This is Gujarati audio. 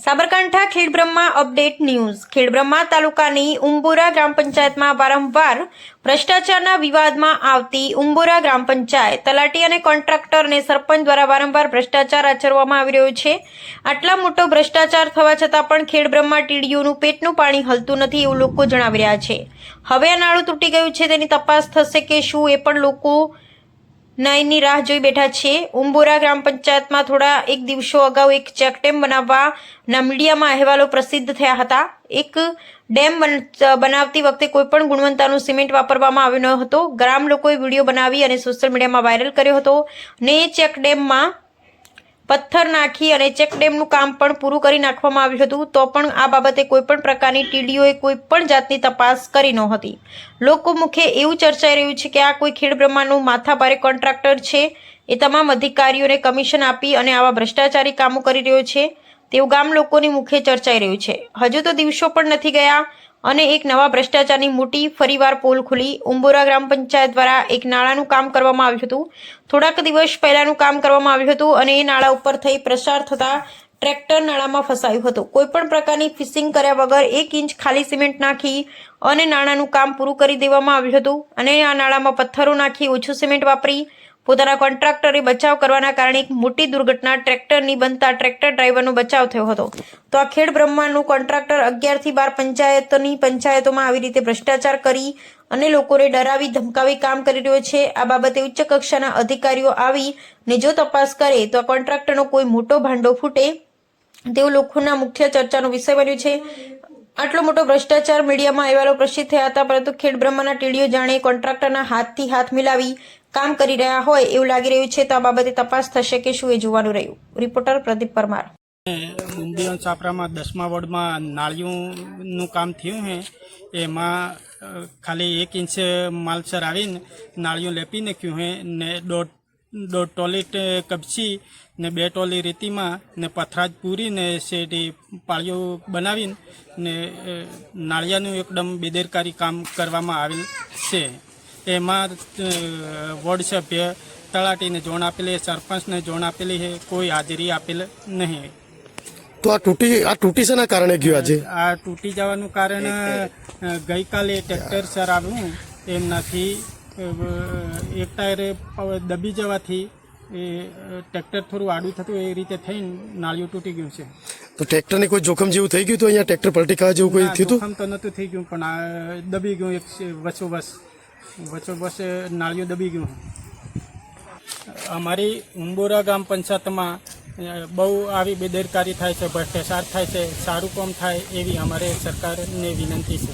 Sabarkantha Khedbrahma update news. ખેડબ્રહ્મા તાલુકાની ઉંબોરા ગ્રામ પંચાયતમાં વારંવાર ભ્રષ્ટાચારના વિવાદમાં આવતી ઉંબોરા ગ્રામ પંચાયત તલાટી અને કોન્ટ્રાક્ટર અને સરપંચ દ્વારા વારંવાર ભ્રષ્ટાચાર આચરવામાં આવી રહ્યો છે। આટલા મોટો ભ્રષ્ટાચાર થવા છતાં પણ ખેડબ્રહ્મા ટીડીઓનું પેટનું પાણી હલતું નથી એવું લોકો જણાવી રહ્યા છે। હવે આ નાળું તૂટી ગયું છે, તેની તપાસ થશે કે શું એ પણ લોકો ન્યાયની રાહ જોઈ બેઠા છે। ઉંબોરા ગ્રામ પંચાયતમાં થોડા એક દિવસો અગાઉ એક ચેકડેમ બનાવવાના મીડિયામાં અહેવાલો પ્રસિદ્ધ થયા હતા। એક ડેમ બનાવતી વખતે કોઈપણ ગુણવત્તાનું સિમેન્ટ વાપરવામાં આવ્યું ન હતો। ગ્રામ લોકોએ વિડીયો બનાવી અને સોશિયલ મીડિયામાં વાયરલ કર્યો હતો ને ચેકડેમમાં પથ્થર નાખી અને ચેકડેમનું કામ પણ પૂરું કરી નાખવામાં આવ્યું હતું, તો પણ આ બાબતે કોઈપણ પ્રકારની ટીડીઓએ કોઈપણ જાતની તપાસ કરી નહોતી। લોકો મુખે એવું ચર્ચાઈ રહ્યું છે કે આ કોઈ ખેડબ્રહ્માનું માથાભારે કોન્ટ્રાક્ટર છે, એ તમામ અધિકારીઓને કમિશન આપી અને આવા ભ્રષ્ટાચારી કામો કરી રહ્યો છે તેવું ગામ લોકોની મુખે ચર્ચાઈ રહ્યું છે। હજુ તો દિવસો પણ નથી ગયા અને એક નવા ભ્રષ્ટાચારની મોટી ફરીવાર પોલ ખુલી। ઉંબોરા ગ્રામ પંચાયત દ્વારા એક નાળાનું કામ કરવામાં આવ્યું હતું। થોડાક દિવસ પહેલાનું કામ કરવામાં આવ્યું હતું અને એ નાળા ઉપર થઈ પ્રસાર થતા ટ્રેક્ટર નાળામાં ફસાયું હતું। કોઈપણ પ્રકારની ફિશિંગ કર્યા વગર 1 ઇંચ ખાલી સિમેન્ટ નાખી અને નાળાનું કામ પૂરું કરી દેવામાં આવ્યું હતું અને આ નાળામાં પથ્થરો નાખી ઓછું સિમેન્ટ વાપરી પોતાના કોન્ટ્રાક્ટરે બચાવ કરવાના કારણે એક મોટી દુર્ઘટના ટ્રેક્ટરની બનતા ટ્રેક્ટર ડ્રાઈવરનો બચાવ થયો હતો। તો આ ખેડબ્રહ્માનું કોન્ટ્રાક્ટર 11 થી 12 પંચાયતોમાં આવી રીતે ભ્રષ્ટાચાર કરી અને લોકોને ડરાવી ધમકાવી કામ કરી રહ્યો છે। આ બાબતે ઉચ્ચ કક્ષાના અધિકારીઓ આવી ને જો તપાસ કરે તો આ કોન્ટ્રાક્ટરનો કોઈ મોટો ભાંડો ફૂટે તેવું લોકોના મુખ્ય ચર્ચાનો વિષય બન્યું છે। આટલો મોટો ભ્રષ્ટાચાર મીડિયામાં અહેવાલો પ્રસિદ્ધ થયા હતા, પરંતુ ખેડબ્રહ્માના ટીડીઓ જાણે કોન્ટ્રાક્ટરના હાથથી હાથ મિલાવી કામ કરી રહ્યા હોય એવું લાગી રહ્યું છે। તો આ બાબતે તપાસ થશે કે શું એ જોવાનું રહ્યું। રિપોર્ટર પ્રદીપ પરમાર। મુંબઈ છાપરામાં 10મા વોર્ડમાં નાળિયું કામ થયું છે, એમાં ખાલી 1 ઇંચ માલસર આવીને નાળિયું લેપી નાખ્યું છે ને દોઢ ટોલી કપચી ને 2 ટોલી રેતીમાં ને પથરાજ પૂરીને શેડી પાળીઓ બનાવીને ને નાળિયાનું એકદમ બેદરકારી કામ કરવામાં આવેલ છે। એમાં વોર્ડ સભ્ય તલાટીને જોણ આપેલી, સરપંચને જોણ આપેલી છે, કોઈ હાજરી આપેલ નહીં। તો આ તૂટી શેના કારણે ગયું આજે? આ તૂટી જવાનું કારણ ગઈકાલે ટ્રેક્ટર સર આવ્યું એમનાથી એક ટાયર દબી જવાથી ટ્રેક્ટર થોડું આડું થતું એ રીતે થઈને નાળિયું તૂટી ગયું છે। તો ટ્રેક્ટરને કોઈ જોખમ જેવું થઈ ગયું તો અહીંયા ટ્રેક્ટર પલટી ખાવા જેવું કોઈ થયું? જોખમ તો નહોતું થઈ ગયું, પણ દબી ગયું એક વચ્ચોવચ નાળિયું દબી ગયું। અમારી ઉંબોરા ગ્રામ પંચાયતમાં બહુ આવી બેદરકારી થાય છે, ભ્રષ્ટાચાર થાય છે। સારું કામ થાય એવી અમારે સરકારને વિનંતી છે।